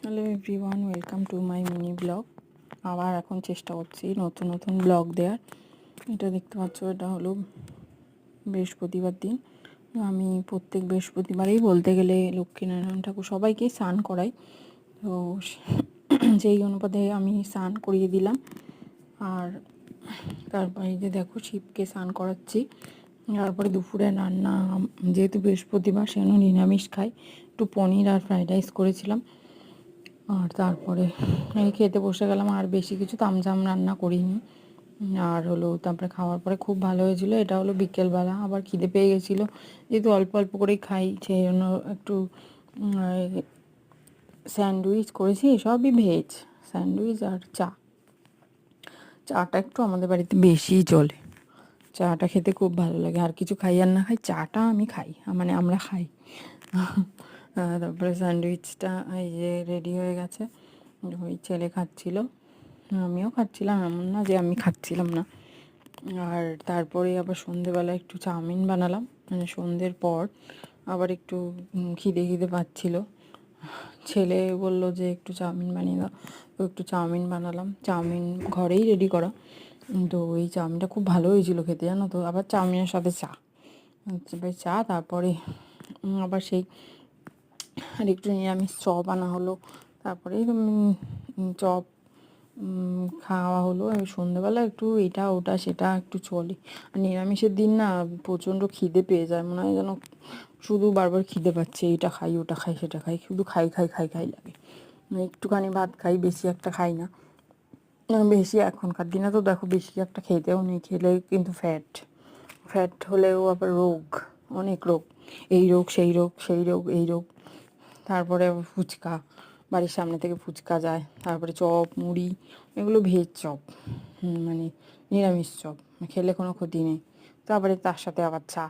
Hello everyone, welcome to my mini blog. আবার এখন চেষ্টা করছি নতুন নতুন ব্লগ দেওয়ার। এটা দেখতে পাচ্ছ, এটা হলো বৃহস্পতিবার দিন। আমি প্রত্যেক বৃহস্পতিবারেই বলতে গেলে লক্ষ্মীনারায়ণ ঠাকুর সবাইকেই স্নান করাই, তো সেই অনুপাতে আমি স্নান করিয়ে দিলাম। আর তারপরে যে দেখো, শিবকে স্নান করাচ্ছি। তারপরে দুপুরে রান্না, যেহেতু বৃহস্পতিবার সেজন্য নিরামিষ খাই, একটু পনির আর ফ্রাইড রাইস করেছিলাম। আর তারপরে এই খেতে বসে গেলাম, আর বেশি কিছু তামঝাম রান্না করিনি। আর হলো তারপরে খাওয়ার পরে খুব ভালো হয়েছিল। এটা হলো বিকেলবেলা, আবার খিদে পেয়ে গেছিলো, যেহেতু অল্প অল্প করেই খাই, সেই জন্য একটু স্যান্ডউইচ করেছি, সবই ভেজ স্যান্ডউইচ। আর চাটা একটু আমাদের বাড়িতে বেশিই চলে, চাটা খেতে খুব ভালো লাগে। আর কিছু খাই আর না খাই, চাটা আমি খাই, মানে আমরা খাই। তারপরে স্যান্ডউইচটা এই যে রেডি হয়ে গেছে, ওই ছেলে খাচ্ছিল, আমিও খাচ্ছিলাম, এমন না যে আমি খাচ্ছিলাম না। আর তারপরে আবার সন্ধেবেলা একটু চাউমিন বানালাম, মানে সন্ধ্যের পর আবার একটু খিদে পাচ্ছিল। ছেলে বললো যে একটু চাউমিন বানিয়ে দাও, তো একটু চাউমিন বানালাম। চাউমিন ঘরেই রেডি করা, তো ওই চাউমিনটা খুব ভালো হয়েছিল খেতে, জানো তো। আবার চাউমিনের সাথে চা, তারপরে আবার সেই আর একটু নিরামিষ চপ আনা হলো। তারপরে চপ খাওয়া হলো। সন্ধ্যেবেলা একটু এটা ওটা সেটা একটু চলে। আর নিরামিষের দিন না প্রচণ্ড খিদে পেয়ে যায়, মনে হয় যেন শুধু বারবার খিদে পাচ্ছে, এটা খাই ওটা খাই সেটা খাই, শুধু খাই খাই খাই খাই লাগে। একটুখানি ভাত খাই, বেশি একটা খাই না। বেশি এখনকার দিনে তো দেখো, বেশি একটা খেতেও নেই, খেলে কিন্তু ফ্যাট হলেও আবার রোগ, অনেক রোগ, এই রোগ সেই রোগ সেই রোগ এই রোগ। তারপরে আবার ফুচকা, বাড়ির সামনে থেকে ফুচকা যায়। তারপরে চপ মুড়ি, এগুলো ভেজ চপ, মানে নিরামিষ চপ, খেলে কোনো ক্ষতি নেই। তারপরে তার সাথে আবার চা,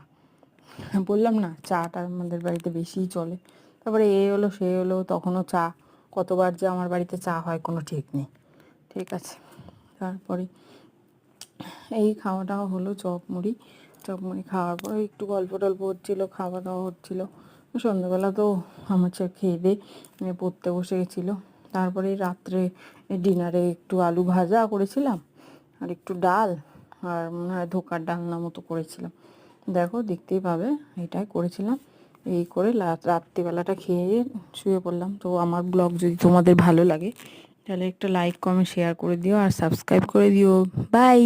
বললাম না চাটা আমাদের বাড়িতে বেশিই চলে। তারপরে এ হলো সে হলো, তখনও চা, কতবার যে আমার বাড়িতে চা হয় কোনো ঠিক নেই। ঠিক আছে, তারপরে এই খাওয়া দাওয়া হলো, চপ মুড়ি খাওয়ার পরে একটু গল্প টল্প হচ্ছিলো, খাওয়া দাওয়া হচ্ছিলো। সন্ধ্যাবেলা তো আমার খেয়ে দিয়ে পড়তে বসে গেছিলো। তারপরে রাত্রে ডিনারে একটু আলু ভাজা করেছিলাম, আর একটু ডাল, আর মনে হয় ধোকার ডালনা মতো করেছিলাম। দেখো, দেখতেই পাবে, এটাই করেছিলাম। এই করে রাত্রিবেলাটা খেয়ে শুয়ে পড়লাম। তো আমার ব্লগ যদি তোমাদের ভালো লাগে, তাহলে একটা লাইক কমেন্ট শেয়ার করে দিও, আর সাবস্ক্রাইব করে দিও। বাই।